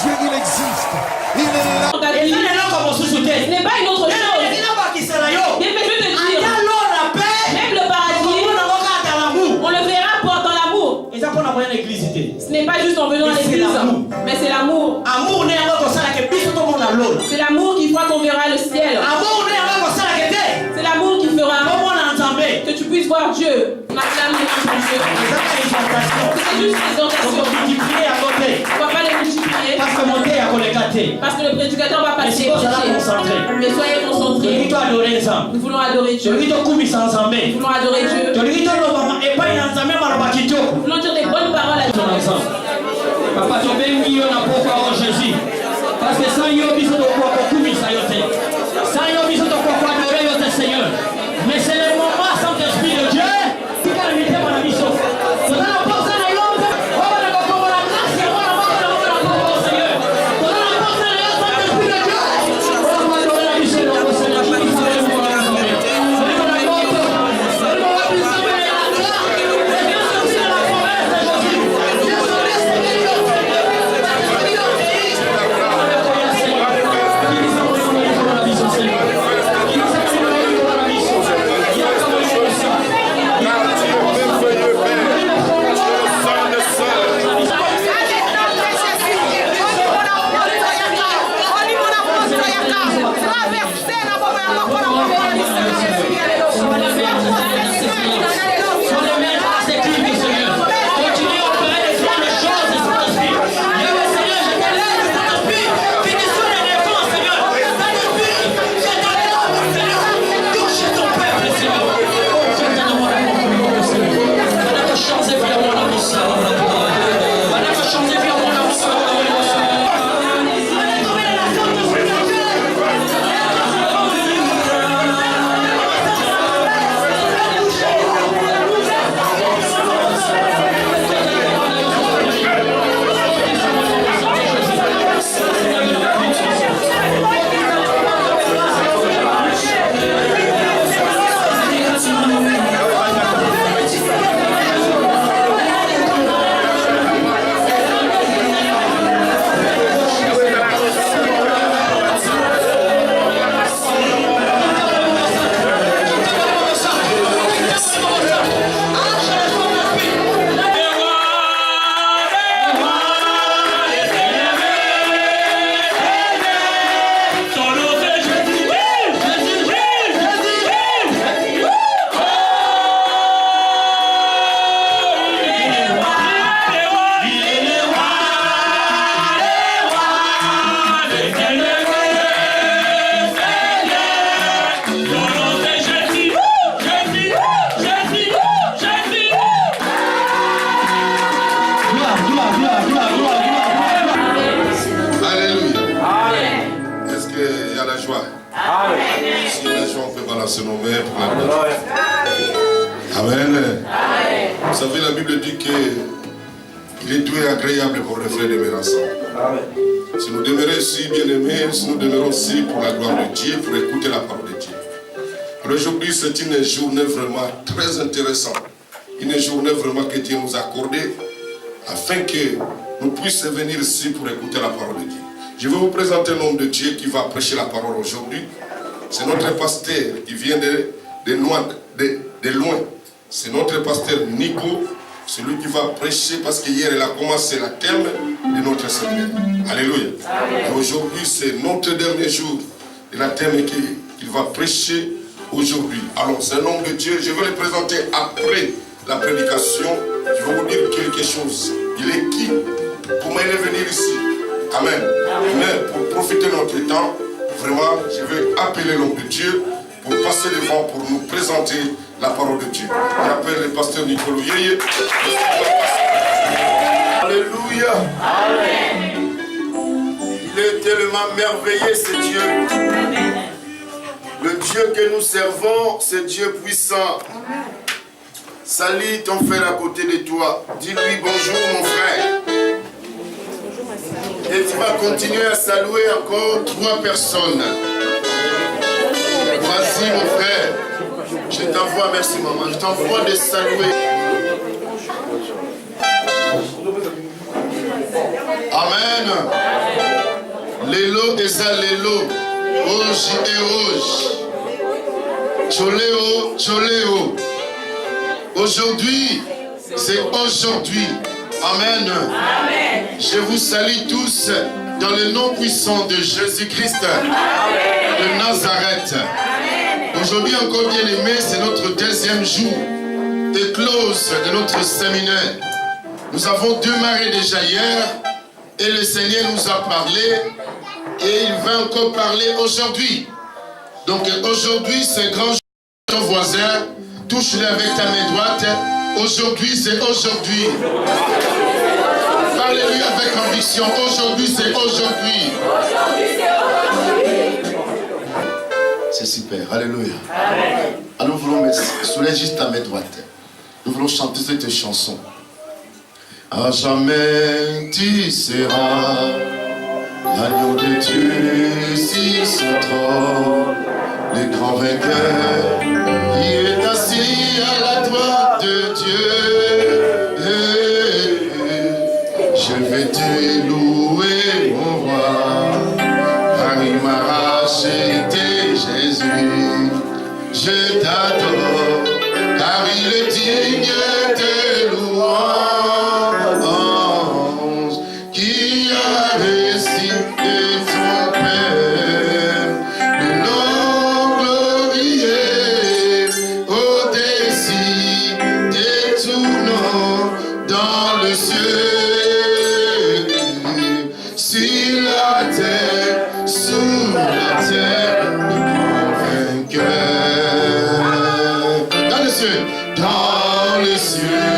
Dieu, il existe. Il est là. Ce n'est pas une autre chose. Mais je veux te dire, même le paradis, on le verra dans l'amour. Ce n'est pas juste en venant à l'église, mais c'est l'amour. C'est l'amour qui fera qu'on verra le ciel. C'est l'amour qui fera que tu puisses voir Dieu. C'est juste une présentation. On ne va pas les multiplier. Parce que le prédicateur va passer. Mais soyez concentrés. Nous voulons adorer Dieu. Nous voulons adorer Dieu. Nous voulons dire des bonnes paroles à Dieu. Papa, tu bénis la parole Jésus. Parce que sans yo, biso de quoi pour ça yote. Sans yo, biso de quoi pour adorer yote Seigneur. Mais c'est le moment sans l'esprit de Dieu qui va limiter mon mission. C'est dans la porte de l'homme. On va le comprendre la grâce et on va le comprendre Seigneur. C'est dans la porte de l'homme sans l'esprit de Dieu. On va adorer la mission de notre Seigneur. Qui nous fait le monde à la journée. C'est dans la porte. C'est le moment plus simple de la gloire. Et bien sûr, c'est la promesse de Jésus. Bien sûr, Se nommer pour la gloire. Amen. Vous savez, la Bible dit qu'il est doux et agréable pour le frère demeurer ensemble. Si nous demeurons ici, bien-aimés, si nous demeurons ici pour la gloire de Dieu, pour écouter la parole de Dieu. Alors aujourd'hui, c'est une journée vraiment très intéressante. Une journée vraiment que Dieu nous a accordée afin que nous puissions venir ici pour écouter la parole de Dieu. Je vais vous présenter un homme de Dieu qui va prêcher la parole aujourd'hui. C'est notre pasteur qui vient de loin. C'est notre pasteur Nico. C'est lui qui va prêcher parce qu'hier il a commencé la thème de notre séminaire. Alléluia. Et aujourd'hui c'est notre dernier jour de la thème qu'il va prêcher aujourd'hui. Alors c'est un homme de Dieu. Je vais le présenter après la prédication. Je vais vous dire quelque chose. Il est qui? Comment il est venu ici? Amen. Mais pour profiter de notre temps, vraiment, je vais appeler l'homme de Dieu pour passer devant, pour nous présenter la parole de Dieu. J'appelle le pasteur Nicolas Yeye. Alléluia. Amen. Il est tellement merveilleux, ce Dieu. Le Dieu que nous servons, c'est Dieu puissant. Salut ton frère à côté de toi. Dis-lui bonjour mon frère. Et tu vas continuer à saluer encore 3 personnes. Vas-y mon frère. Je t'envoie, merci maman, je t'envoie de saluer. Amen. Lelo eza lelo. Oji et oji. Choléo, choléo. Aujourd'hui, c'est aujourd'hui. Amen. Je vous salue tous dans le nom puissant de Jésus-Christ de Nazareth. Aujourd'hui encore bien aimé, c'est notre deuxième jour de close de notre séminaire. Nous avons démarré déjà hier et le Seigneur nous a parlé et il va encore parler aujourd'hui. Donc aujourd'hui, c'est grand jour. Ton voisin, touche-le avec ta main droite. Aujourd'hui, c'est aujourd'hui. Parlez-lui avec conviction. Aujourd'hui, c'est aujourd'hui. C'est super. Alléluia. Alors, nous voulons mettre, soulève juste ta main droite. Nous voulons chanter cette chanson. À jamais, tu seras l'agneau de Dieu sur son trône, le grand vainqueur qui est assis à la droite de Dieu. Je vais te louer, mon roi, car il m'a racheté, Jésus. Je t'adore, car il est digne de louange, qui a réussi de ton Père, le nom glorieux au-dessus de tout nom dans le ciel, sur la terre, sous la terre, le grand vainqueur. Dans le ciel, dans le ciel,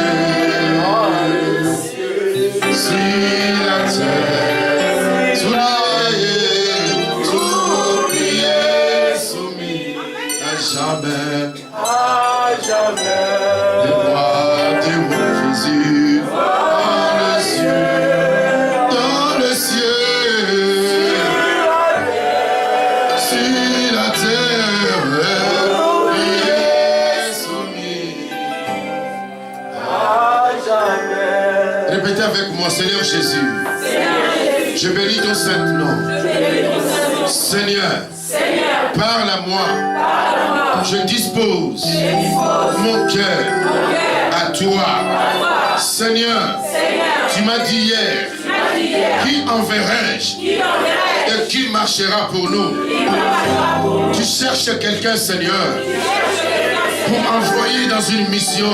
sur la terre, sous la terre, tout prier soumis à jamais, le roi de mon Jésus, dans le ciel, sur la terre, prier soumis à jamais. Répétez avec moi, Seigneur Jésus, je bénis ton saint nom. Seigneur, parle à moi. Je dispose mon cœur à toi. Seigneur, tu m'as dit hier, qui enverrai-je et qui marchera pour nous? Tu cherches quelqu'un, Seigneur, pour envoyer dans une mission.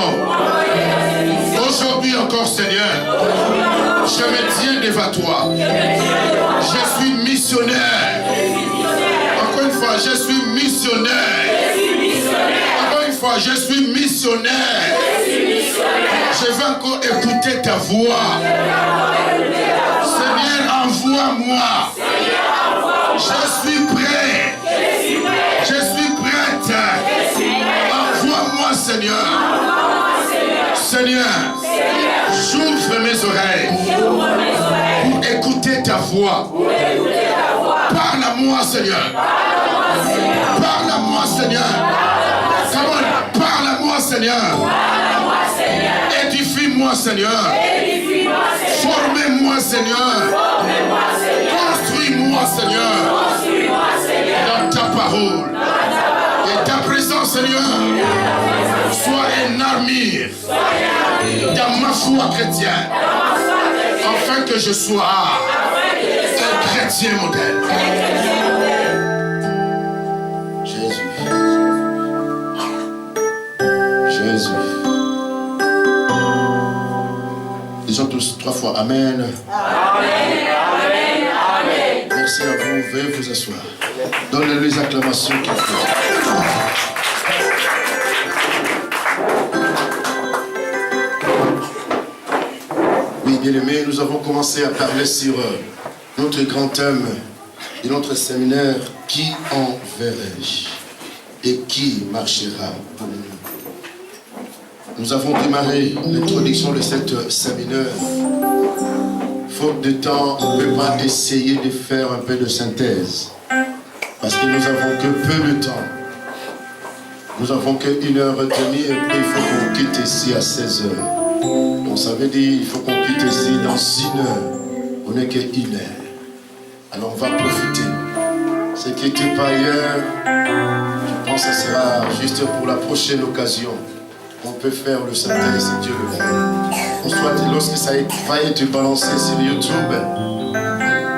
Aujourd'hui encore, Seigneur, je me tiens devant toi. Je suis missionnaire. Encore une fois, je suis missionnaire. Encore une fois, je suis missionnaire. Je veux encore écouter ta voix. Seigneur, envoie-moi. Je suis prêt. Je suis prête. Envoie-moi, Seigneur. Seigneur, j'ouvre mes oreilles pour écouter ta voix. Parle à moi, Seigneur. Parle à moi, Seigneur. Parle à moi, Seigneur. Édifie-moi, Seigneur. Formez-moi, Seigneur. Construis-moi, Seigneur. Dans ta parole. Et ta présence, Seigneur, soit une armure dans ma foi chrétienne, afin que je sois un chrétien modèle. Jésus. Jésus. Disons tous 3 fois Amen. Amen. Amen. Amen. Merci à vous. Veuillez vous asseoir. Donnez les acclamations qu'il faut. Oui, bien-aimés, nous avons commencé à parler sur notre grand thème de notre séminaire, qui enverrai-je et qui marchera pour nous. Nous avons démarré l'introduction de cette séminaire. Faute de temps, on ne peut pas essayer de faire un peu de synthèse. Parce que nous n'avons que peu de temps. Nous n'avons que 1h30 et il faut qu'on quitte ici à 16h. Donc ça veut dire qu'il faut qu'on quitte ici dans 1 heure. On n'est que 1 heure. Alors on va profiter. Ce qui n'était pas hier, je pense que ce sera juste pour la prochaine occasion. On peut faire le Saint-Esprit si Dieu le veut. Soit lorsque ça va être balancé sur YouTube,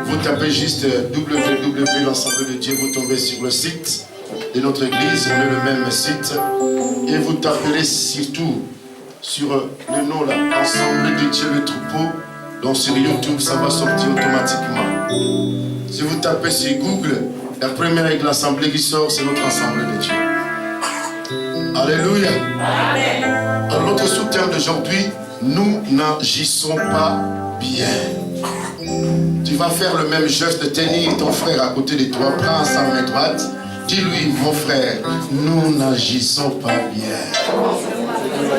vous tapez juste www l'ensemble de Dieu, vous tombez sur le site de notre église, on est le même site, et vous taperez surtout sur le nom là, Ensemble de Dieu le troupeau. Donc sur YouTube, ça va sortir automatiquement. Si vous tapez sur Google, la première avec l'assemblée qui sort, c'est notre Assemblée de Dieu. Alléluia. Amen. Alors notre sous-thème d'aujourd'hui, nous n'agissons pas bien. Tu vas faire le même geste de tenir ton frère à côté de toi, prends sa main droite, dis-lui, mon frère, nous n'agissons pas bien.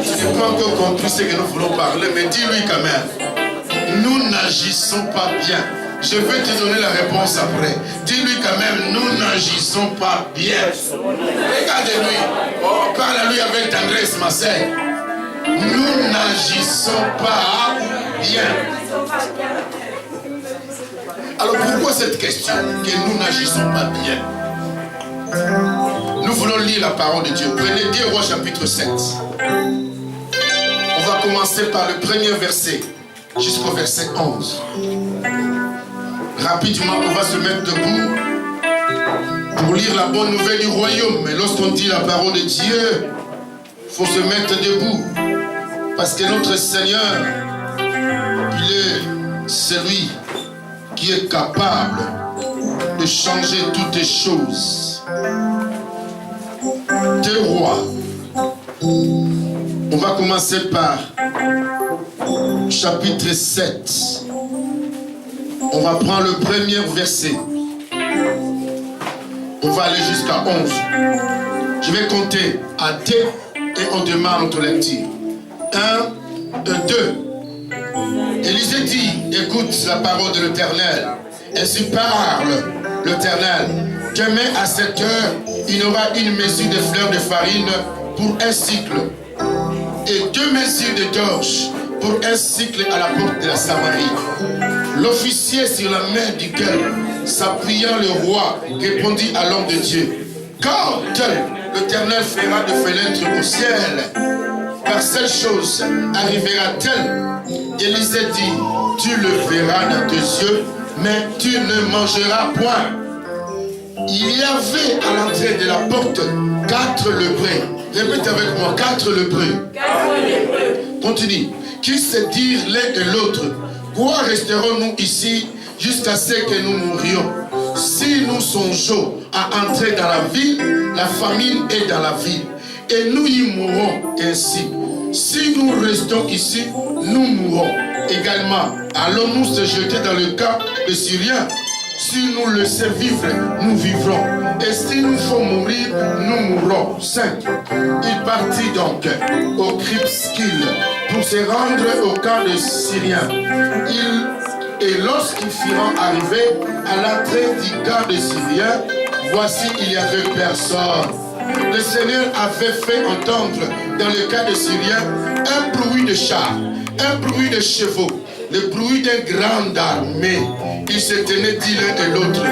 Je n'ai pas encore compris ce que nous voulons parler, mais dis-lui quand même, nous n'agissons pas bien. Je vais te donner la réponse après. Dis-lui quand même, nous n'agissons pas bien. Regardez-lui. Oh, parle à lui avec tendresse, ma sœur. Nous n'agissons pas bien. Alors pourquoi cette question que nous n'agissons pas bien? Nous voulons lire la parole de Dieu. Prenez 2 Rois chapitre 7. On va commencer par le premier verset jusqu'au verset 11. Rapidement, on va se mettre debout pour lire la bonne nouvelle du royaume. Mais lorsqu'on dit la parole de Dieu, il faut se mettre debout. Parce que notre Seigneur, il est celui qui est capable de changer toutes les choses. 2 Rois. On va commencer par chapitre 7. On va prendre le premier verset. On va aller jusqu'à 11. Je vais compter à 2 et on démarre notre lecture. 1, 2. Élisée dit, écoute la parole de l'Éternel. Ainsi parle l'Éternel. Demain à 7 heures, il y aura une mesure de fleurs de farine pour un cycle. Et 2 mesures de torches pour un cycle à la porte de la Samarie. L'officier sur la main duquel s'appuyant le roi répondit à l'homme de Dieu. Quand l'Éternel fera de fenêtres au ciel, par cette chose arrivera-t-elle? Élisée dit, tu le verras dans tes yeux, mais tu ne mangeras point. Il y avait à l'entrée de la porte 4 lépreux. Répète avec moi, 4 lépreux. Continue. Qui se dirent l'un et l'autre, quoi resterons-nous ici jusqu'à ce que nous mourions? Si nous songeons à entrer dans la ville, la famine est dans la ville, et nous y mourrons ainsi. Si nous restons ici, nous mourrons également. Allons-nous se jeter dans le camp des Syriens? Si nous laissons vivre, nous vivrons. Et si nous faut mourir, nous mourrons. 5. Il partit donc au Crépuscule pour se rendre au camp des Syriens. Et lorsqu'ils furent arrivés à l'entrée du camp des Syriens, voici il y avait personne. Le Seigneur avait fait entendre dans le camp des Syriens un bruit de chars, un bruit de chevaux, le bruit d'une grande armée. Ils se tenaient dit l'un et l'autre,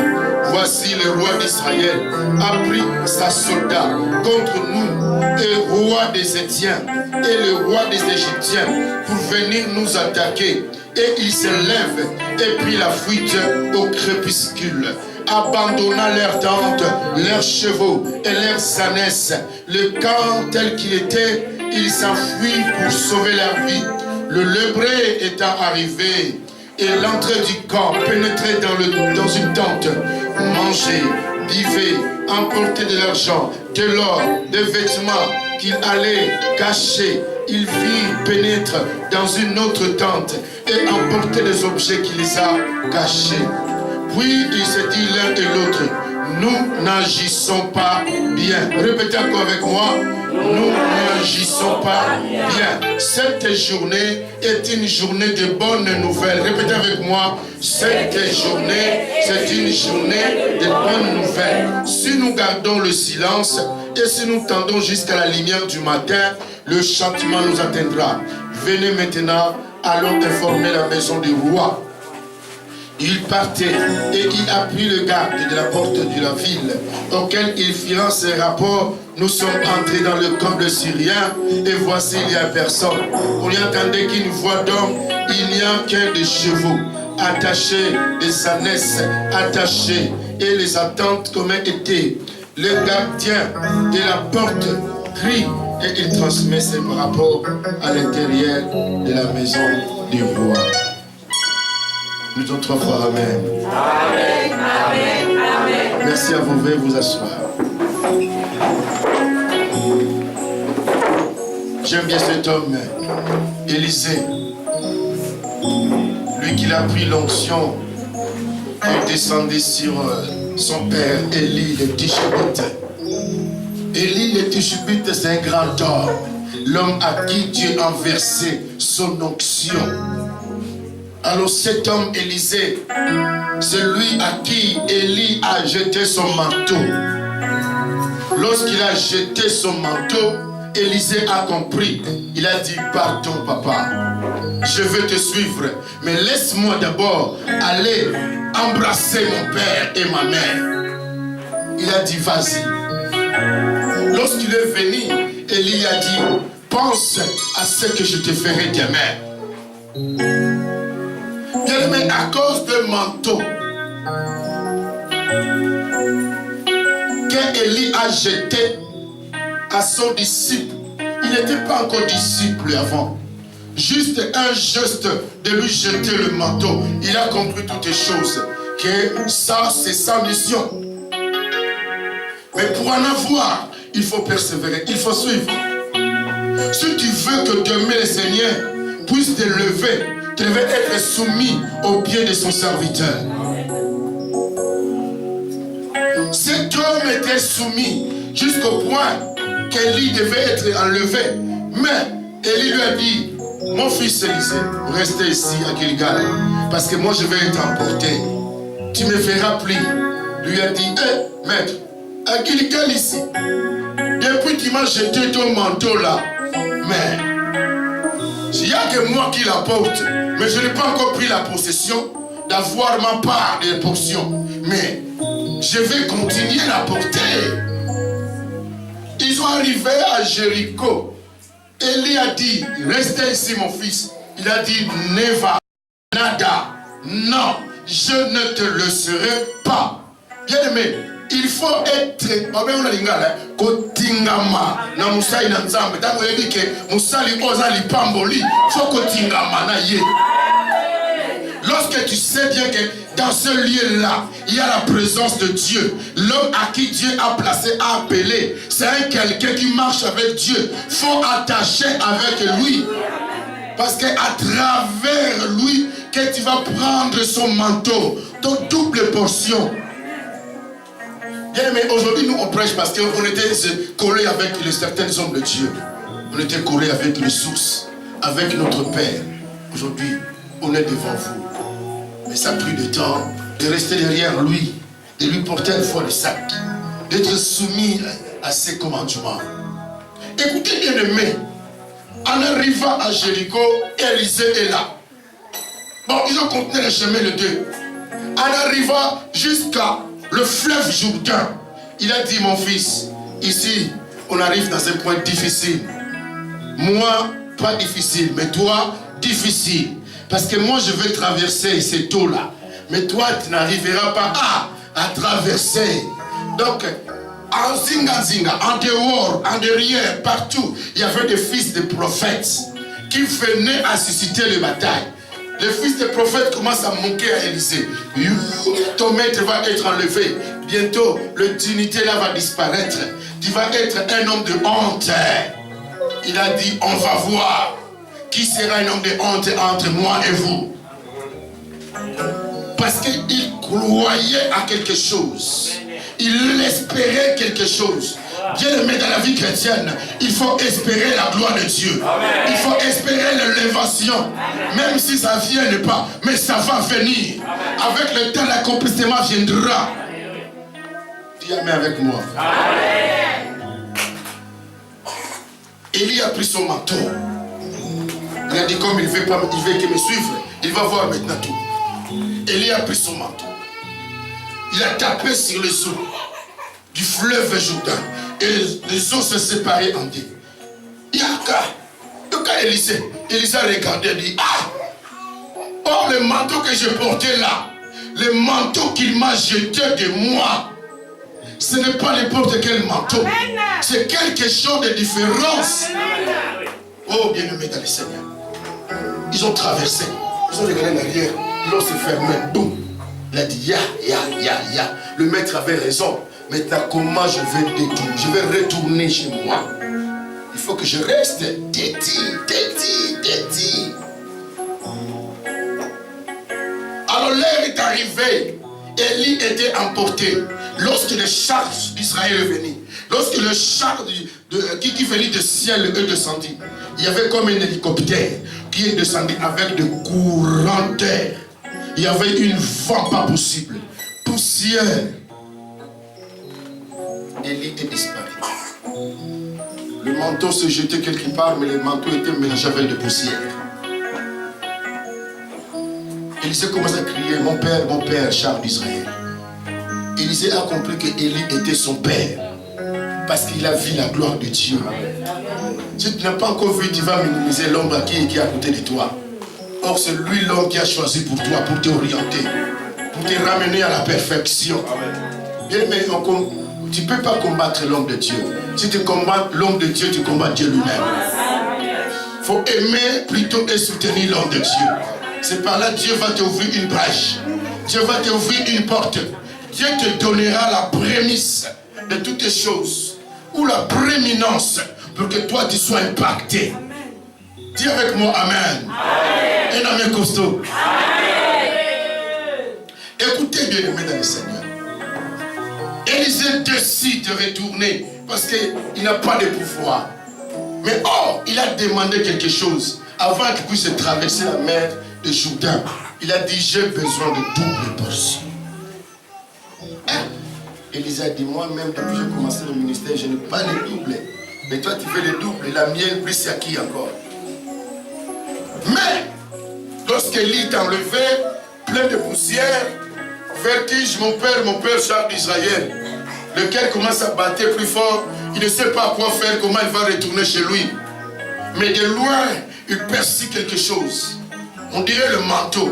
voici le roi d'Israël a pris sa soldat contre nous, et roi des Étiens et le roi des Égyptiens, pour venir nous attaquer. Et il se lève et prit la fuite au crépuscule, abandonna leurs tentes, leurs chevaux et leurs ânesses. Le camp tel qu'il était, il s'enfuit pour sauver leur vie. Le lépreux étant arrivé, et l'entrée du camp, pénétrer dans une tente, manger, buvez, emporter de l'argent, de l'or, des vêtements qu'il allait cacher. Il vit pénétre dans une autre tente et emporter les objets qu'il les a cachés. Puis il se dit l'un et l'autre, nous n'agissons pas bien. Répétez encore avec moi, nous n'agissons pas bien. Cette journée est une journée de bonnes nouvelles. Répétez avec moi, cette journée, c'est une journée de bonnes nouvelles. Si nous gardons le silence et si nous tendons jusqu'à la lumière du matin, le châtiment nous atteindra. Venez maintenant, allons informer la maison du roi. Il partait et il appuie le garde de la porte de la ville, auquel il fira ses rapports. Nous sommes entrés dans le camp de Syriens et voici il y a personne. On y entendait qu'une voix d'homme, il n'y a qu'un des chevaux attachés, des ânesses attachés et les attentes comme étaient. Le gardien de la porte crie et il transmet ses rapports à l'intérieur de la maison du roi. Nous disons 3 fois Amen. Amen, Amen, Amen. Merci à vous, veuillez vous asseoir. J'aime bien cet homme, Élisée. Lui qui a pris l'onction et descendait sur son père, Élie le Tishbite. Élie le Tishbite, c'est un grand homme. L'homme à qui Dieu a versé son onction. Alors cet homme Élisée, c'est lui à qui Élie a jeté son manteau. Lorsqu'il a jeté son manteau, Élisée a compris. Il a dit, pardon papa, je vais te suivre, mais laisse-moi d'abord aller embrasser mon père et ma mère. Il a dit, vas-y. Lorsqu'il est venu, Élie a dit, pense à ce que je te ferai demain. Bien-aimé, à cause de manteau qu'Élie a jeté à son disciple, il n'était pas encore disciple avant. Juste un geste de lui jeter le manteau, il a compris toutes les choses, que ça c'est sa mission. Mais pour en avoir, il faut persévérer, il faut suivre. Si tu veux que demain le Seigneur puisse te lever, tu devais être soumis aux pieds de son serviteur. Cet homme était soumis jusqu'au point qu'Élie devait être enlevé. Mais Élie lui a dit, mon fils Élisée, restez ici à Gilgal, parce que moi je vais être emporté. Tu me feras pli. Lui a dit, hé, maître, à Gilgal ici, depuis tu m'as jeté ton manteau là, mais il n'y a que moi qui la porte, mais je n'ai pas encore pris la possession d'avoir ma part des portions. Mais je vais continuer à la porter. Ils sont arrivés à Jéricho. Élie a dit, restez ici mon fils. Il a dit, Neva, nada, non, je ne te le serai pas. Bien aimé, il faut être kotingama na musali na nzambe tango yebi ke musali oza lipamboli faut kotingama na ye. Lorsque tu sais bien que dans ce lieu-là, il y a la présence de Dieu, l'homme à qui Dieu a placé, a appelé, c'est un quelqu'un qui marche avec Dieu. Il faut attacher avec lui. Parce qu'à travers lui, que tu vas prendre son manteau, ton double portion. Bien, mais aujourd'hui, nous, on prêche parce qu'on était collés avec certains hommes de Dieu. On était collés avec les sources, avec notre Père. Aujourd'hui, on est devant vous. Mais ça a pris du temps de rester derrière lui, de lui porter une fois le sac, d'être soumis à ses commandements. Écoutez bien aimé, en arrivant à Jéricho, Élisée est là. Bon, ils ont continué le chemin de deux. En arrivant jusqu'à le fleuve Jourdain, il a dit, mon fils, ici, on arrive dans un point difficile. Moi, pas difficile, mais toi, difficile. Parce que moi, je vais traverser cette eau-là. Mais toi, tu n'arriveras pas à traverser. Donc, en Zinga, en dehors, en derrière, partout, il y avait des fils de prophètes qui venaient à susciter les batailles. Les fils de prophètes commencent à manquer à Élisée. Ton maître va être enlevé. Bientôt, le dignité là va disparaître. Tu vas être un homme de honte. Il a dit, on va voir qui sera un homme de honte entre moi et vous. Parce qu'il croyait à quelque chose. Il espérait quelque chose. Bien aimé, dans la vie chrétienne, il faut espérer la gloire de Dieu. Amen. Il faut espérer l'élévation. Même si ça ne vient pas, mais ça va venir. Amen. Avec le temps, l'accomplissement viendra. Dis amen avec moi. Amen. Élie a pris son manteau. Il a dit, comme il veut que me suivre, il va voir maintenant tout. Élie a pris son manteau. Il a tapé sur les eaux du fleuve Jourdain. Et les eaux se séparaient en deux. Il y a quand Élisée a regardé et dit, ah! Or le manteau que je portais là, le manteau qu'il m'a jeté de moi, ce n'est pas n'importe quel manteau. C'est quelque chose de différence. Oh bien-aimé dans le Seigneur. Ils ont traversé. Ils ont regardé en arrière. Ils ont se fermé. Boum. Il a dit, ya. Le maître avait raison. Maintenant, comment je vais détourner? Je vais retourner chez moi. Il faut que je reste têti. Alors l'heure est arrivée. Élie était emporté. Lorsque le char d'Israël est venu, lorsque le char qui venait du ciel est descendu, il y avait comme un hélicoptère qui est descendu avec de courants d'air. Il y avait une vent pas possible. Poussière. Élie est disparu. Le manteau se jetait quelque part, mais le manteau était mélangé avec de poussière. Élisée commence à crier, mon père, char d'Israël. Élisée a compris que Élie était son père. Parce qu'il a vu la gloire de Dieu. Si tu n'as pas encore vu, tu vas minimiser l'homme qui est à côté de toi. Or, c'est lui l'homme qui a choisi pour toi, pour t'orienter, pour te ramener à la perfection. Bien, mais tu ne peux pas combattre l'homme de Dieu. Si tu combats l'homme de Dieu, tu combats Dieu lui-même. Il faut aimer plutôt et soutenir l'homme de Dieu. C'est par là que Dieu va t'ouvrir une brèche. Dieu va t'ouvrir une porte. Dieu te donnera la prémisse de toutes les choses. Ou la prééminence pour que toi tu sois impacté. Dis avec moi Amen. Un amen costaud. Écoutez bien aimé dans le Seigneur. Élisée décide de retourner parce qu'il n'a pas de pouvoir. Mais il a demandé quelque chose avant qu'il puisse traverser la mer de Jourdain. Il a dit, j'ai besoin de double portion. Élisée a dit, moi-même, depuis que j'ai commencé le ministère, je n'ai pas le double. Mais toi, tu fais le double. La mienne, plus c'est à qui encore? Mais, lorsqu'Élie est enlevé, plein de poussière, vertige, mon père, char d'Israël, lequel commence à battre plus fort, il ne sait pas quoi faire, comment il va retourner chez lui. Mais de loin, il perçut quelque chose. On dirait le manteau.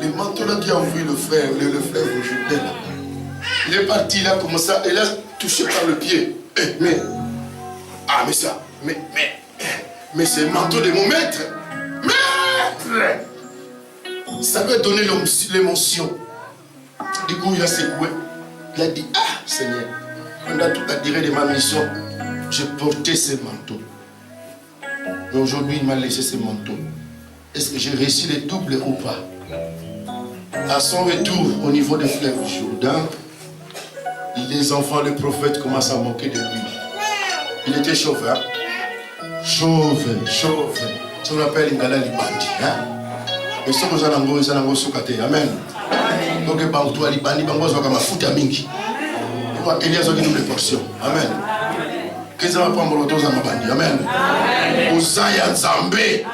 Le manteau là qui a ouvert le fleuve Jourdain. Il est parti, il a commencé, il a touché par le pied. Mais c'est le manteau de mon maître. Maître! Ça lui a donné l'émotion. Du coup, il a secoué. Il a dit, Seigneur, pendant toute la durée de ma mission, je portais ce manteau. Mais aujourd'hui, il m'a laissé ce manteau. Est-ce que j'ai réussi le double ou pas? À son retour au niveau du fleuve Jourdain, les enfants, les prophètes commencent à moquer de lui. Il était chauve, hein? Chauve. Ça on appelle Ingala Libandi, hein? Et ce que vous avez soukate, amen. Donc, les bantou Libandi, bango zoka mafuta mingi. Elias a double portion, amen. Qu'est-ce que va prendre le dos à Mabandi, amen. Osaya Nzambe.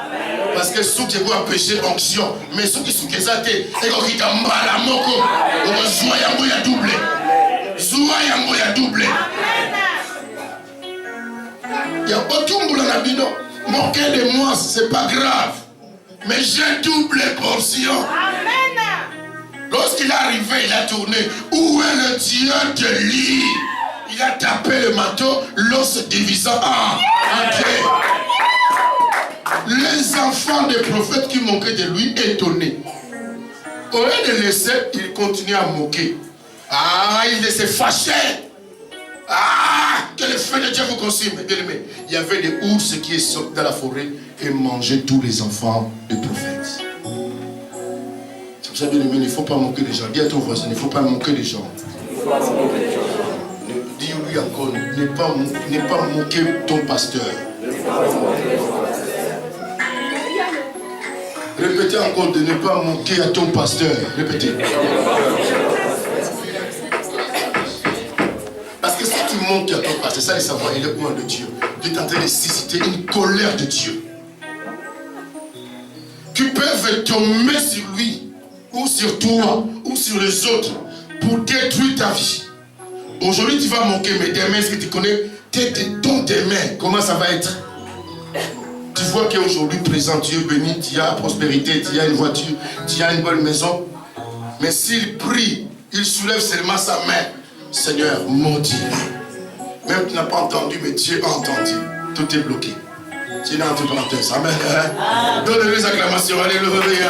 Parce que ceux qui vont pécher onction, mais ceux qui sont kézate, et qui t'en la moko, Zoua yango ya double. Zoua yango ya double. Il y a pas tout le monde dans la bino. Moquer de moi, c'est pas grave. Mais j'ai double portion. Lorsqu'il est arrivé, il a tourné. Où est le Dieu de l'île? Il a tapé le manteau, l'os se divisant en deux. Les enfants des prophètes qui moquaient de lui étonnés. Au lieu de laisser, il continuait à moquer. Il se fâchait. Que le feu de Dieu vous consume. Bien-aimé, il y avait des ours qui sortaient dans la forêt et mangeaient tous les enfants des prophètes. C'est pour ça, bien-aimé, il ne faut pas moquer les gens. Dis à ton voisin, il ne faut pas moquer les gens. Dis-lui encore, ne pas moquer ton pasteur. Répétez encore de ne pas moquer à ton pasteur. Répétez. Parce que si tu moques à ton pasteur, ça, il savoir, il est loin de Dieu. Tu es en train de susciter une colère de Dieu. Qui peuvent tomber sur lui ou sur toi, ou sur les autres, pour détruire ta vie. Aujourd'hui, tu vas manquer, mais demain, est-ce que tu connais ton demain, comment ça va être? Tu vois qu'aujourd'hui, présent, Dieu béni, tu as la prospérité, tu as une voiture, tu as une bonne maison. Mais s'il prie, il soulève seulement sa main. Seigneur, maudit. Même tu n'as pas entendu, mais Dieu a entendu. Tout est bloqué. Tu es entre parenthèses. Amen. Donne les acclamations. Alléluia.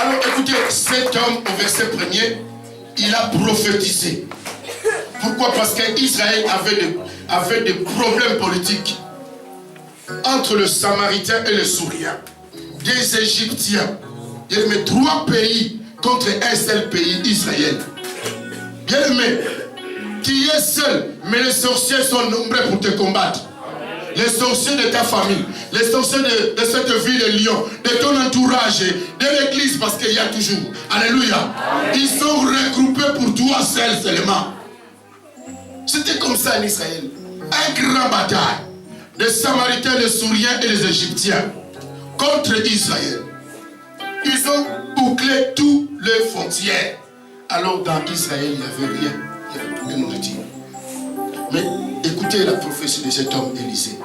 Alors écoutez, cet homme, au verset 1er, il a prophétisé. Pourquoi? Parce qu'Israël avait des problèmes politiques entre le Samaritain et le Sourien, des Égyptiens. Il y avait 3 pays contre un seul pays, Israël. Bien aimé, tu es seul, mais les sorciers sont nombreux pour te combattre. Les sorciers de ta famille, les sorciers de cette ville de Lyon, de ton entourage, de l'église, parce qu'il y a toujours. Alléluia. Ils sont regroupés pour toi seul seulement. C'était comme ça en Israël. Un grand bataille. Les Samaritains, les Souriens et les Égyptiens contre Israël. Ils ont bouclé toutes les frontières. Alors dans Israël, il n'y avait rien. Il y avait plus de nourriture. Mais écoutez la prophétie de cet homme Élisée.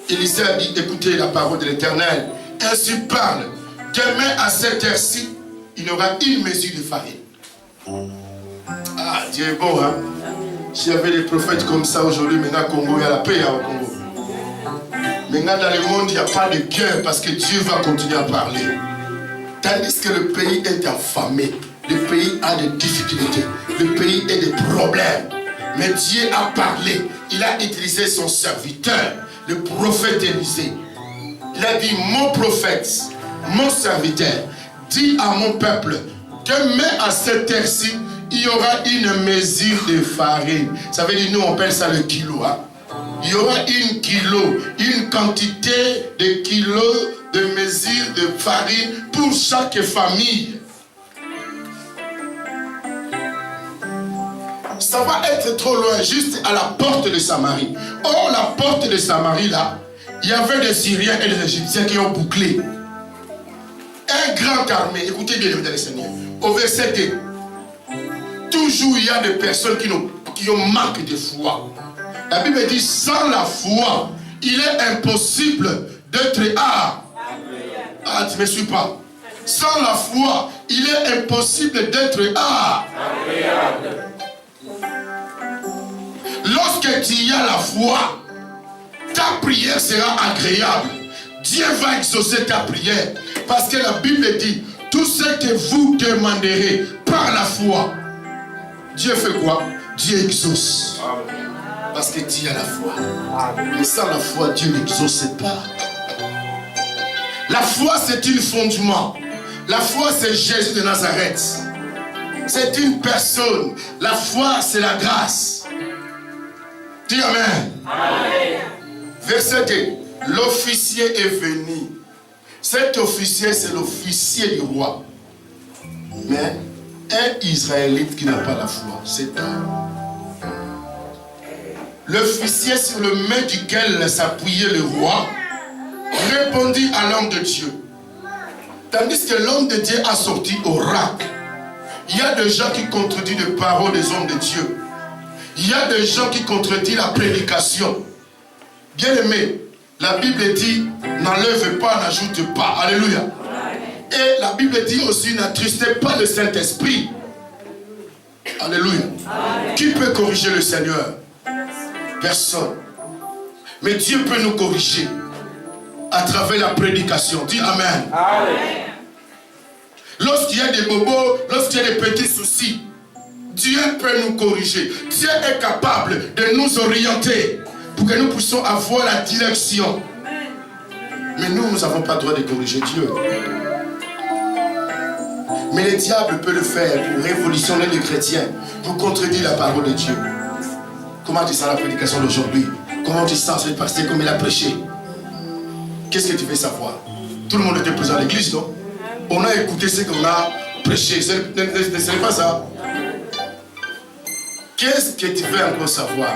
Élisée a dit, écoutez la parole de l'Éternel. Ainsi parle. Demain à cette heure-ci, il y aura une mesure de farine. Ah, Dieu est bon, hein? S'il y avait des prophètes comme ça aujourd'hui, maintenant au Congo, il y a la paix au Congo. Maintenant dans le monde, il n'y a pas de guerre parce que Dieu va continuer à parler. Tandis que le pays est affamé, le pays a des difficultés, le pays a des problèmes. Mais Dieu a parlé, il a utilisé son serviteur, le prophète Élisée. Il a dit, mon prophète, mon serviteur, dis à mon peuple, demain à cette heure-ci, il y aura une mesure de farine. Ça veut dire, nous on appelle ça le kilo. Hein? Il y aura une quantité de kilos de mesure de farine pour chaque famille. Ça va être trop loin, juste à la porte de Samarie. Or, la porte de Samarie, là, il y avait des Syriens et des Égyptiens qui ont bouclé. Un grand armée, écoutez bien, mesdames et seigneurs, au verset 2. Toujours il y a des personnes qui ont manque de foi. La Bible dit, sans la foi, il est impossible d'être Ah, tu ne me suis pas. Sans la foi, il est impossible d'être Lorsque tu as la foi, ta prière sera agréable. Dieu va exaucer ta prière. Parce que la Bible dit, tout ce que vous demanderez par la foi, Dieu fait quoi? Dieu exauce. Parce que tu as la foi. Mais sans la foi, Dieu n'exauce pas. La foi, c'est un fondement. La foi, c'est Jésus de Nazareth. C'est une personne. La foi, c'est la grâce. Dis Amen. Amen. Verset 2. L'officier est venu. Cet officier, c'est l'officier du roi. Mais un Israélite qui n'a pas la foi, c'est un. L'officier sur le main duquel s'appuyait le roi répondit à l'homme de Dieu. Tandis que l'homme de Dieu a sorti oracle. Il y a des gens qui contredisent les paroles des hommes de Dieu. Il y a des gens qui contredisent la prédication. Bien aimé, la Bible dit, n'enlève pas, n'ajoute pas. Alléluia. Et la Bible dit aussi, n'attristez pas le Saint-Esprit. Alléluia. Amen. Qui peut corriger le Seigneur? Personne. Mais Dieu peut nous corriger à travers la prédication. Dis Amen. Amen. Lorsqu'il y a des bobos, lorsqu'il y a des petits soucis, Dieu peut nous corriger. Dieu est capable de nous orienter pour que nous puissions avoir la direction. Mais nous n'avons pas le droit de corriger Dieu. Mais le diable peut le faire pour révolutionner les chrétiens, pour contredire la parole de Dieu. Comment tu sens la prédication d'aujourd'hui? Comment tu sens ce pasteur comme il a prêché? Qu'est-ce que tu veux savoir? Tout le monde était présent à l'église, non? On a écouté ce qu'on a prêché. Ce n'est pas ça. Qu'est-ce que tu veux encore savoir?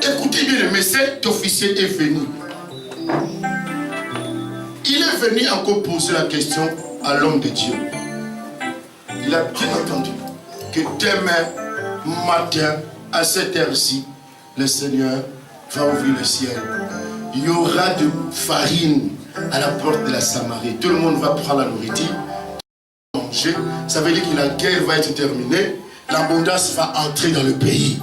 Écoutez bien, mais cet officier est venu. il est venu encore poser la question à l'homme de Dieu. Il a bien entendu que demain matin, à cette heure-ci, le Seigneur va ouvrir le ciel. Il y aura de farine à la porte de la Samarie. Tout le monde va prendre la nourriture, manger. Ça veut dire que la guerre va être terminée. L'abondance va entrer dans le pays.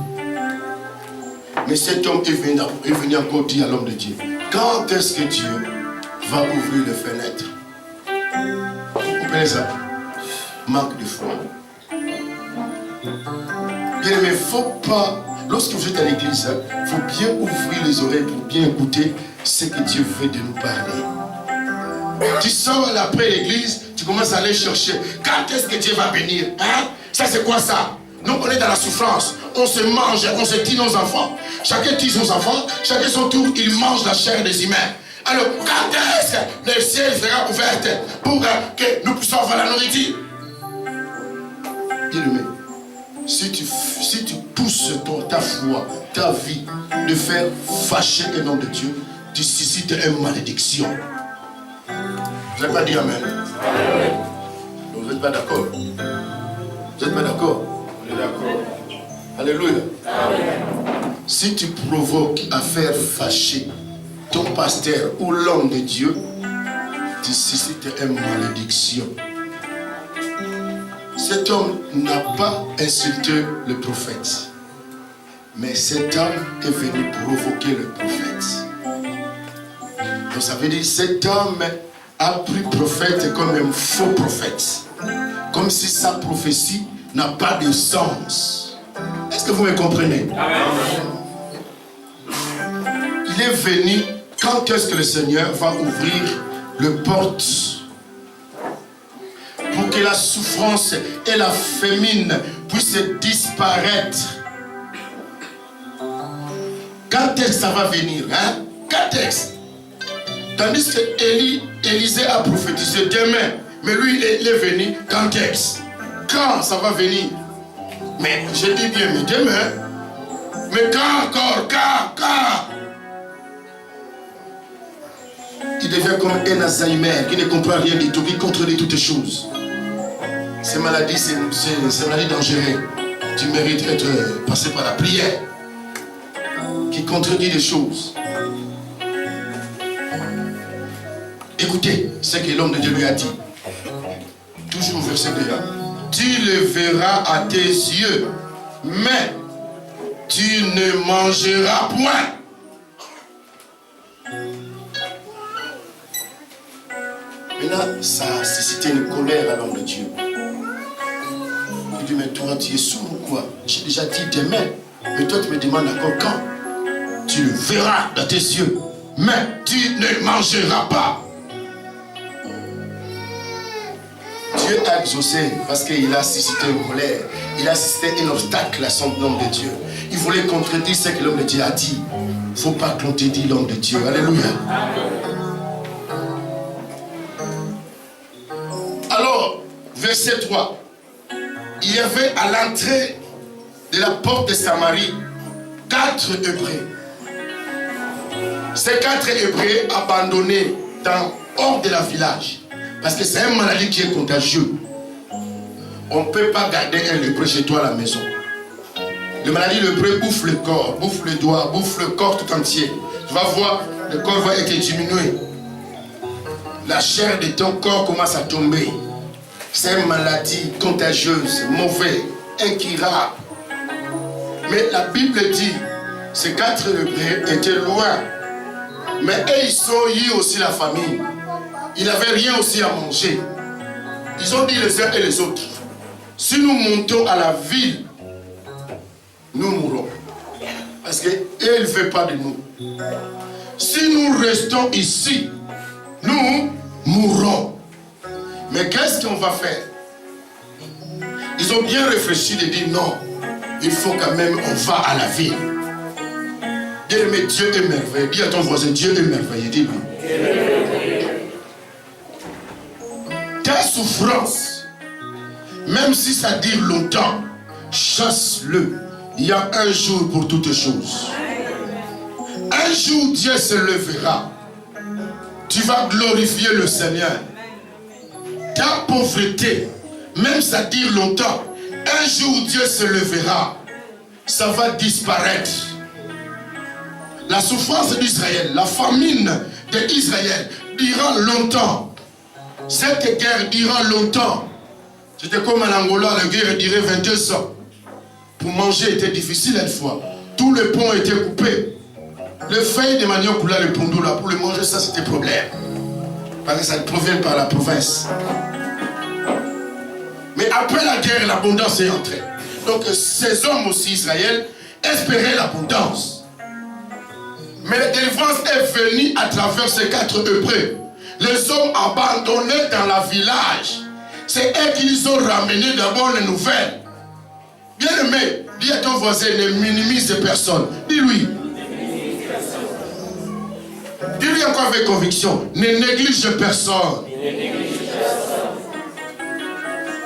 Mais cet homme est venu encore dire à l'homme de Dieu, quand est-ce que Dieu va ouvrir les fenêtres? Vous prenez ça? Manque de foi. Bien, mais il ne faut pas, lorsque vous êtes à l'église, il faut bien ouvrir les oreilles pour bien écouter ce que Dieu veut de nous parler. Tu sors après l'église, tu commences à aller chercher. Quand est-ce que Dieu va venir? Hein? Ça c'est quoi ça? Nous on est dans la souffrance. On se mange, on se tue nos enfants. Chacun tue ses enfants, chacun son tour, il mange la chair des humains. Alors, quand est-ce que le ciel sera ouvert pour que nous puissions avoir la nourriture? Bien-aimé, si tu pousses ta foi, ta vie, de faire fâcher le nom de Dieu, tu suscites une malédiction. Vous n'avez pas dit amen? Vous n'êtes pas d'accord? Vous n'êtes pas d'accord? On est d'accord. Alléluia. Si tu provoques à faire fâcher ton pasteur ou l'homme de Dieu, tu suscites une malédiction. Cet homme n'a pas insulté le prophète, mais cet homme est venu provoquer le prophète. Donc ça veut dire que cet homme a pris prophète comme un faux prophète, comme si sa prophétie n'a pas de sens. Est-ce que vous me comprenez? Il est venu, quand est-ce que le Seigneur va ouvrir le porte pour que la souffrance et la famine puissent disparaître? Quand est-ce que ça va venir? Hein? Quand est-ce? Tandis que Élisée a prophétisé demain, mais lui il est venu quand est-ce? Quand ça va venir? Mais je dis bien, mais demain. Mais quand encore? Quand? Il devient comme un Alzheimer qui ne comprend rien du tout, qui contredit toutes les choses. Ces maladies, c'est une maladie dangereuse. Tu mérites d'être passé par la prière qui contredit les choses. Écoutez ce que l'homme de Dieu lui a dit. Toujours au verset 2. Tu le verras à tes yeux, mais tu ne mangeras point. Maintenant, ça a suscité une colère à l'homme de Dieu. Il dit, mais toi, tu es sourd ou quoi? J'ai déjà dit demain, mais toi, tu me demandes encore quand? Tu le verras dans tes yeux, mais tu ne mangeras pas. Dieu a exaucé parce qu'il a suscité une colère. Il a suscité un obstacle à son homme de Dieu. Il voulait contredire ce que l'homme de Dieu a dit. Il ne faut pas contredire l'homme de Dieu. Alléluia. Alors, verset 3. Il y avait à l'entrée de la porte de Samarie 4 Hébreux. Ces 4 Hébreux abandonnés hors de la village. Parce que c'est une maladie qui est contagieuse. On ne peut pas garder un lépreux chez toi à la maison. La maladie lépreux bouffe le corps, bouffe le doigt, bouffe le corps tout entier. Tu vas voir, le corps va être diminué. La chair de ton corps commence à tomber. C'est une maladie contagieuse, mauvaise, incurable. Mais la Bible dit, ces 4 lépreux étaient loin. Mais eux, ils ont eu aussi la famine. Ils n'avaient rien aussi à manger. Ils ont dit les uns et les autres, si nous montons à la ville, nous mourrons. Parce qu'eux, ils ne veulent pas de nous. Si nous restons ici, nous mourrons. Mais qu'est-ce qu'on va faire? Ils ont bien réfléchi de dire non, il faut quand même on va à la ville. Bien-aimé, Dieu est merveilleux. Dis à ton voisin, Dieu est merveilleux. Dis-lui. Ta souffrance, même si ça dure longtemps, chasse-le. Il y a un jour pour toutes choses. Un jour, Dieu se lèvera. tu vas glorifier le Seigneur. Ta pauvreté, même ça dure longtemps, un jour Dieu se levera, ça va disparaître. La souffrance d'Israël, la famine d'Israël durera longtemps. Cette guerre durera longtemps. C'était comme en Angola, la guerre durait 22 ans. Pour manger était difficile une fois. Tous les ponts étaient coupés. Les feuilles de manioc là, le pondou là, pour le manger, ça c'était problème. Parce que ça provient par la province. Mais après la guerre, l'abondance est entrée. Donc ces hommes aussi, Israël, espéraient l'abondance. Mais la délivrance est venue à travers ces 4 Hébreux. Les hommes abandonnés dans la village, c'est eux qui les ont ramenés d'abord les nouvelles. Bien aimé, dis à ton voisin, ne minimise personne. Dis-lui. Dis-lui encore avec conviction, ne néglige personne.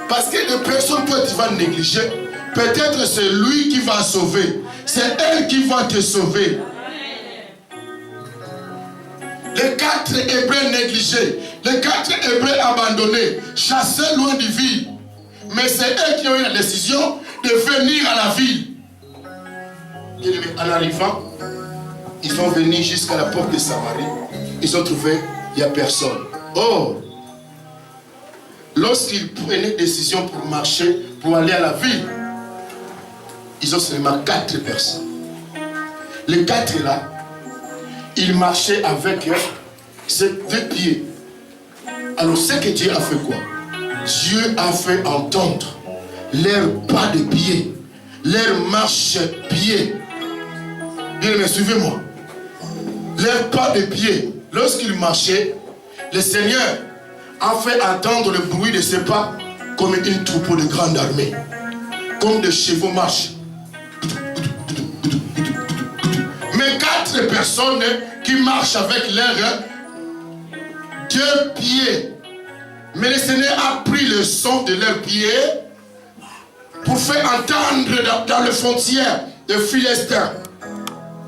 Parce que les personnes, toi, tu vas négliger. Peut-être c'est lui qui va sauver. C'est elle qui va te sauver. Les 4 Hébreux négligés, les 4 Hébreux abandonnés, chassés loin du ville. Mais c'est eux qui ont eu la décision de venir à la ville. En arrivant, ils sont venus jusqu'à la porte de Samarie. Ils ont trouvé, il n'y a personne. Oh! Lorsqu'ils prenaient décision pour marcher, pour aller à la ville, ils ont seulement 4 personnes. Les 4 là, ils marchaient avec ces 2 pieds. Alors ce que Dieu a fait quoi? Dieu a fait entendre leur pas de pied, leur marche-pied. Bien, mais suivez-moi. Leur pas de pied, lorsqu'ils marchaient, le Seigneur a fait entendre le bruit de ses pas comme une troupeau de grande armée. Comme des chevaux marchent. Mais 4 personnes qui marchent avec leurs 2 pieds. Mais le Seigneur a pris le son de leurs pieds pour faire entendre dans les frontières des Philistins,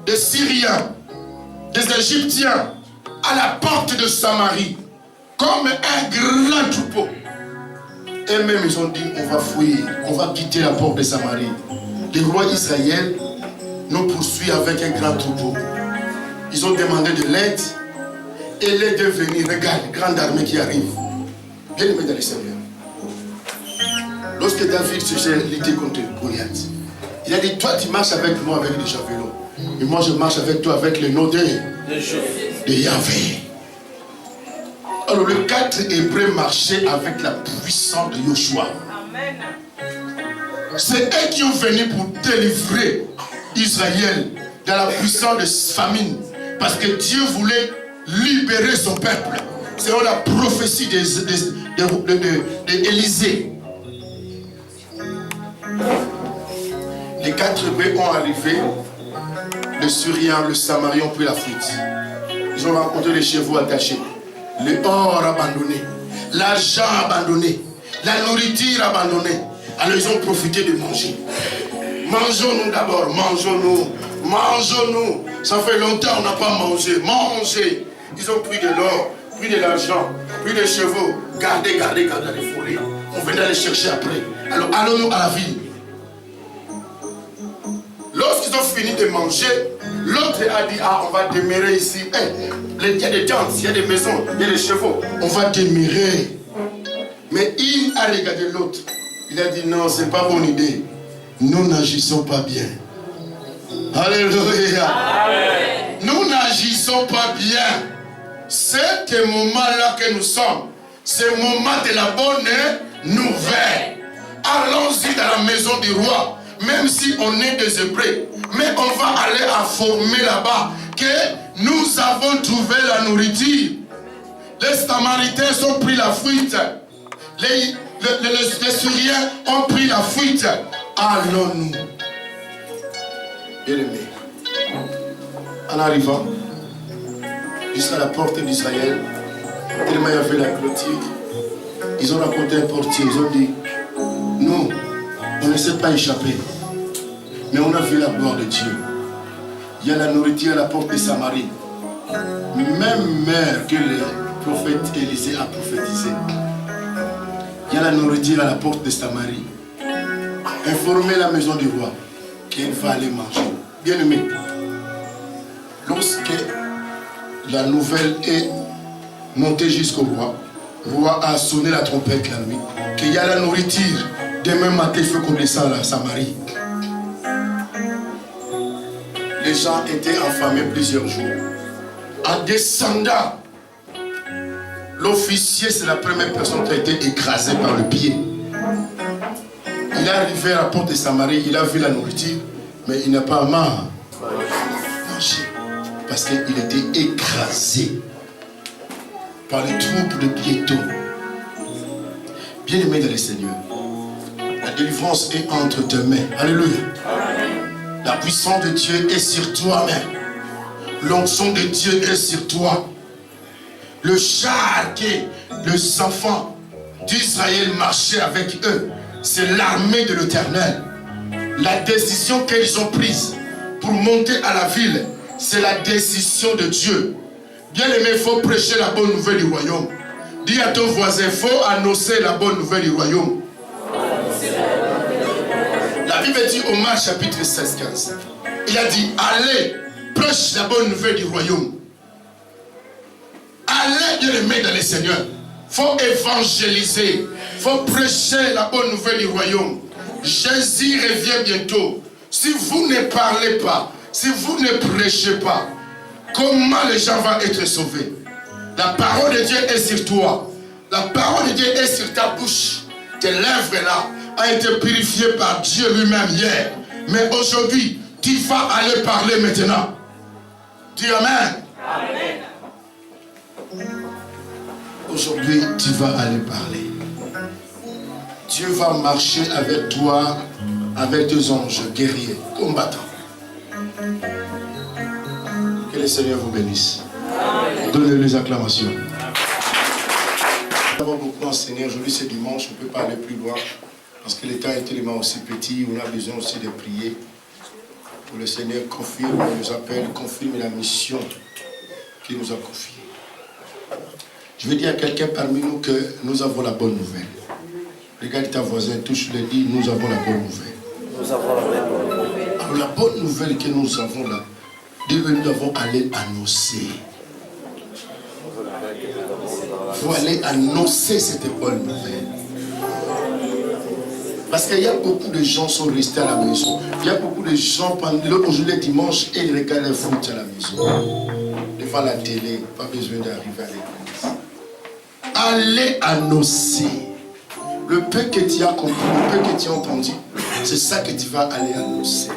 des Syriens, des Égyptiens, à la porte de Samarie, comme un grand troupeau. Et même ils ont dit, on va fuir, on va quitter la porte de Samarie. Le roi Israël nous poursuit avec un grand troupeau. Ils ont demandé de l'aide et l'aide est venue. Regarde, grande armée qui arrive. Bien aimé dans le Seigneur. Lorsque David se luttait contre Goliath, il a dit, toi tu marches avec moi avec des javelots. Et moi je marche avec toi avec le nom de Yahvé. Alors les 4 Hébreux marchaient avec la puissance de Joshua. C'est eux qui ont venu pour délivrer Israël dans la puissance de famine. Parce que Dieu voulait libérer son peuple. C'est la prophétie d'Élisée. Les 4 Hébreux ont arrivé. Les Syriens, le Samarie ont pris la fuite. Ils ont rencontré les chevaux attachés. Le or abandonné. L'argent abandonné. La nourriture abandonnée. Alors ils ont profité de manger. Mangeons-nous d'abord. Mangeons-nous. Mangeons-nous. Ça fait longtemps qu'on n'a pas mangé. Mangez. Ils ont pris de l'or, pris de l'argent, pris des chevaux. Gardez les forêts. On venait les chercher après. Alors allons-nous à la ville. Lorsqu'ils ont fini de manger, l'autre a dit, ah, on va demeurer ici. Il y a des tentes, il y a des maisons, il y a des chevaux. On va demeurer. Mais il a regardé l'autre. Il a dit, non, ce n'est pas bonne idée. Nous n'agissons pas bien. Alléluia. Amen. Nous n'agissons pas bien. C'est ce moment-là que nous sommes. C'est le moment de la bonne nouvelle. Allons-y dans la maison du roi. Même si on est des Hébreux, mais on va aller informer là-bas que nous avons trouvé la nourriture. Les Samaritains ont pris la fuite. Les Syriens ont pris la fuite. Allons-nous. Bien-aimés, en arrivant jusqu'à la porte d'Israël, tellement il y avait la clôture, ils ont rencontré un portier. Ils ont dit, nous, on ne s'est pas échappé, mais on a vu la gloire de Dieu. Il y a la nourriture à la porte de Samarie. même mère que le prophète Élisée a prophétisé. Il y a la nourriture à la porte de Samarie. Informez la maison du roi qu'elle va aller manger. Bien aimé, lorsque la nouvelle est montée jusqu'au roi, le roi a sonné la trompette la nuit, qu'il y a la nourriture. Demain matin, il faut qu'on descende à Samarie. Les gens étaient affamés plusieurs jours. En descendant, l'officier, c'est la première personne qui a été écrasée par le pied. Il est arrivé à la porte de Samarie, il a vu la nourriture, mais il n'a pas mangé. Parce qu'il était écrasé par les troupes de piétons. Bien-aimé dans le Seigneur, la délivrance est entre tes mains. Alléluia. La puissance de Dieu est sur toi-même. L'onction de Dieu est sur toi. Le char que les enfants d'Israël marchaient avec eux, c'est l'armée de l'Éternel. La décision qu'ils ont prise pour monter à la ville, c'est la décision de Dieu. Bien aimé, il faut prêcher la bonne nouvelle du royaume. Dis à ton voisin, il faut annoncer la bonne nouvelle du royaume. La Bible dit au Marc chapitre 16-15. Il a dit, allez, prêche la bonne nouvelle du royaume. Allez, bien aimé dans le Seigneur. Il faut évangéliser. Il faut prêcher la bonne nouvelle du royaume. Jésus revient bientôt. Si vous ne parlez pas, si vous ne prêchez pas, comment les gens vont être sauvés? La parole de Dieu est sur toi. La parole de Dieu est sur ta bouche. Tes lèvres là a été purifiées par Dieu lui-même hier. Mais aujourd'hui, tu vas aller parler maintenant. Dis Amen. Amen. Aujourd'hui, tu vas aller parler. Dieu va marcher avec toi, avec deux anges guerriers, combattants. Que le Seigneur vous bénisse. Donnez les acclamations. Nous avons beaucoup enseigné. Aujourd'hui, c'est dimanche. On ne peut pas aller plus loin. Parce que le temps est tellement aussi petit. On a besoin aussi de prier. Pour le Seigneur confirme, nous appelle, confirme la mission qu'il nous a confiée. Je veux dire à quelqu'un parmi nous que nous avons la bonne nouvelle. Regarde ta voisin, touche-le, dis, nous avons la bonne nouvelle. Nous avons la bonne nouvelle. Alors la bonne nouvelle que nous avons là, nous devons aller annoncer. Il faut aller annoncer cette bonne nouvelle. Parce qu'il y a beaucoup de gens qui sont restés à la maison. Il y a beaucoup de gens, aujourd'hui le dimanche, et ils regardent le foot à la maison. Devant la télé, pas besoin d'arriver à l'église. Allez annoncer. Le peu que tu as compris, le peu que tu as entendu, c'est ça que tu vas aller annoncer.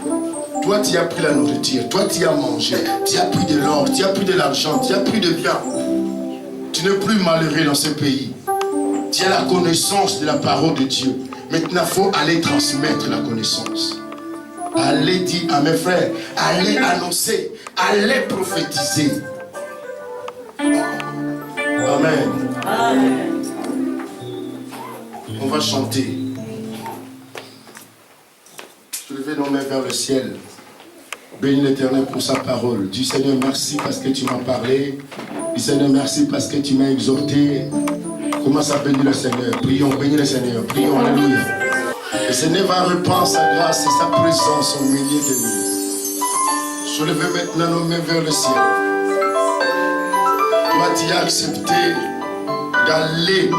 Toi, tu as pris la nourriture, toi, tu as mangé, tu as pris de l'or, tu as pris de l'argent, tu as pris de bien. Tu n'es plus malheureux dans ce pays. Tu as la connaissance de la parole de Dieu. Maintenant, il faut aller transmettre la connaissance. Allez dire à mes frères, allez annoncer, allez prophétiser. Amen. Amen. On va chanter. Soulevez nos mains vers le ciel. Bénis l'Éternel pour sa parole. Dis Seigneur, merci parce que tu m'as parlé. Dis Seigneur, merci parce que tu m'as exhorté. Commence à bénir le Seigneur. Prions, bénis le Seigneur. Prions, alléluia. Le Seigneur va répandre sa grâce et sa présence au milieu de nous. Soulevez maintenant nos mains vers le ciel. Toi, tu as accepté d'aller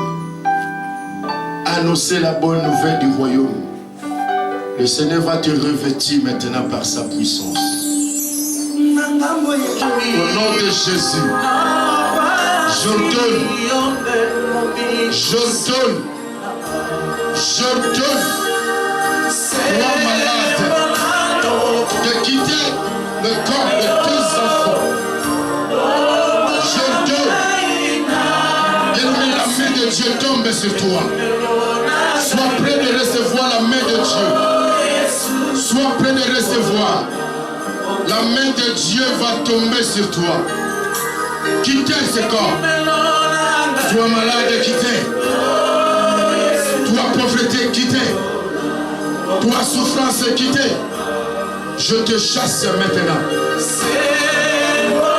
annoncer la bonne nouvelle du royaume. Le Seigneur va te revêtir maintenant par sa puissance. Au nom de Jésus, j'ordonne toi malade de quitter le corps de tes enfants. J'ordonne que la main de Dieu tombe sur toi. Sois prêt de recevoir la main de Dieu. Sois prêt de recevoir. La main de Dieu va tomber sur toi. Quittez ce corps. Toi malade, quittez. Toi pauvreté, quittez. Toi souffrance, quittez. Je te chasse maintenant.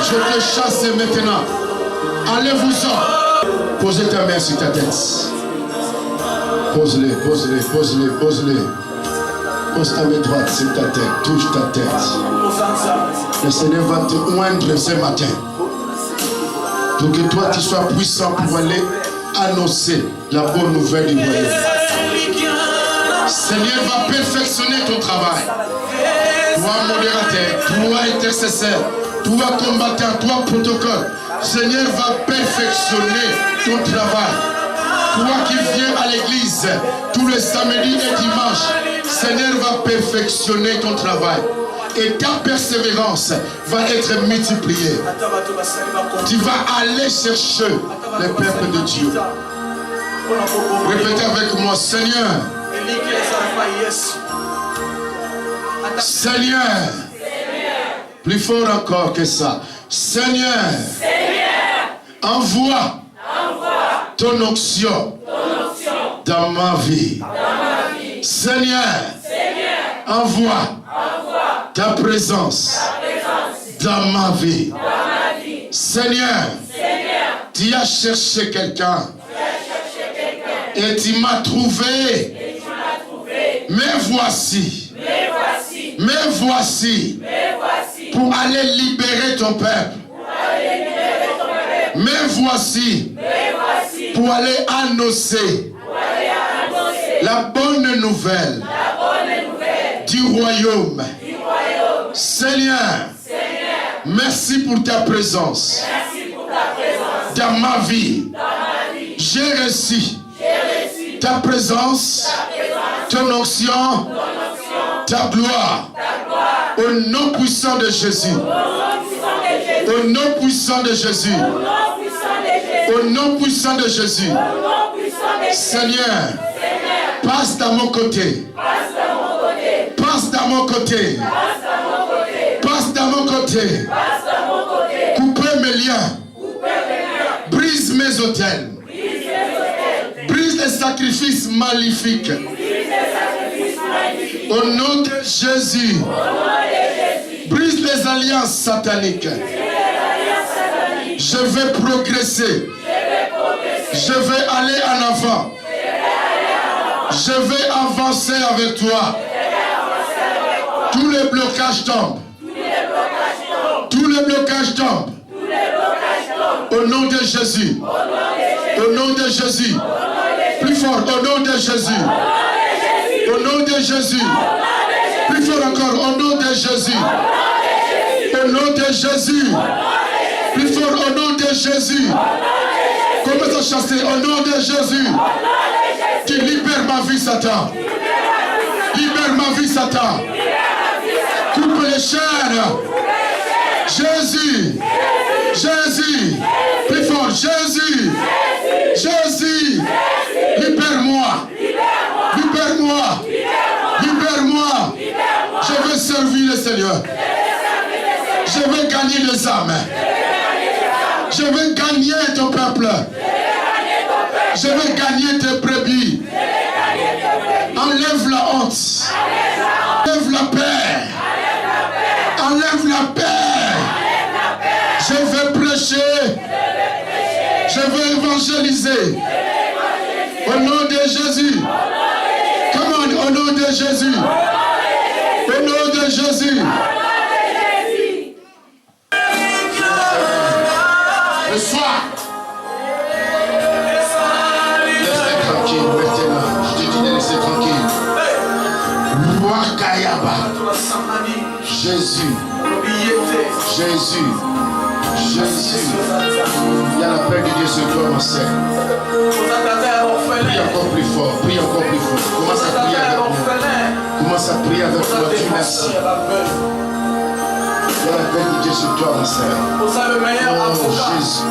Je Je te chasse maintenant. Allez-vous-en. Posez ta main sur ta tête. Pose-les, pose-les, pose-les, pose-les. Pose ta main droite sur ta tête. Touche ta tête. Le Seigneur va te oindre ce matin. Pour que toi tu sois puissant pour aller annoncer la bonne nouvelle du royaume. Seigneur va perfectionner ton travail. Toi modérateur, toi intercesseur, toi combattant, toi protocole. Seigneur va perfectionner ton travail. Toi qui viens à l'église tous les samedis et dimanches, Seigneur va perfectionner ton travail. Et ta persévérance va être multipliée. Tu vas aller chercher le peuple de Dieu. Répétez avec moi, Seigneur. Seigneur. Plus fort encore que ça. Seigneur. Envoie ton onction dans ma vie. Seigneur. Envoie ta présence dans ma vie. Seigneur, tu as cherché quelqu'un et tu m'as trouvé. Mais voici, pour aller libérer ton peuple. Mais voici, pour aller annoncer la bonne nouvelle du royaume. Seigneur, merci pour ta présence dans ma vie. J'ai reçu ta présence, ton onction, ta gloire. Au nom puissant de Jésus. Au nom puissant de Jésus. Au nom puissant de Jésus. Seigneur, passe dans mon côté. Passe dans mon côté. Passe dans mon côté. Coupez mes liens. Brise mes autels. Brise les sacrifices maléfiques. Au nom de Jésus. Brise les alliances sataniques. Je vais progresser. Je vais aller en avant. Je vais avancer avec toi. Tous les blocages tombent. Tous les blocages tombent. Au nom de Jésus. Au nom de Jésus. Plus fort, au nom de Jésus. Au nom de Jésus. Plus fort encore, au nom de Jésus. Au nom de Jésus. Plus fort, au nom de Jésus. Commence à chasser, au nom de Jésus. Tu libères ma vie, Satan. Libère ma vie, Satan. Coupe les chaînes. Jésus. Jésus. Plus fort, Jésus. Jésus. Libère-moi. Libère-moi. Libère-moi. Je veux servir le Seigneur. Je veux gagner les âmes. Je veux gagner ton peuple. Je veux gagner tes brebis. Enlève la honte. Enlève la paix. Enlève la paix. Je veux prêcher. Je veux évangéliser. Au nom de Jésus. Comment? Au nom de Jésus. Au nom de Jésus. Le soir. Laisse-les tranquille maintenant. Je te dis de laisser tranquille. Wakayaba. Jésus. Jésus. Jésus. Il y a la paix de Dieu sur toi, ma sœur. Prie encore plus fort. Prie encore plus fort. Commence à prier avec moi. Commence à prier avec moi. Dieu merci. Il y a la paix de Dieu sur toi, ma sœur. Oh Jésus.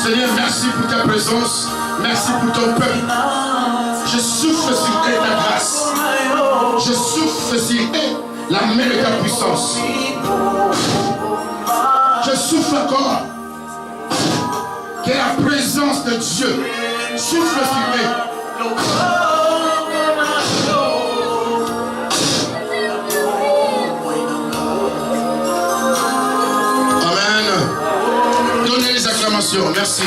Seigneur, merci pour ta présence. Merci pour ton peuple. Je souffle sur eux ta grâce. Je souffle sur eux la main de ta puissance. Je souffle encore que la présence de Dieu souffle sur eux. Merci.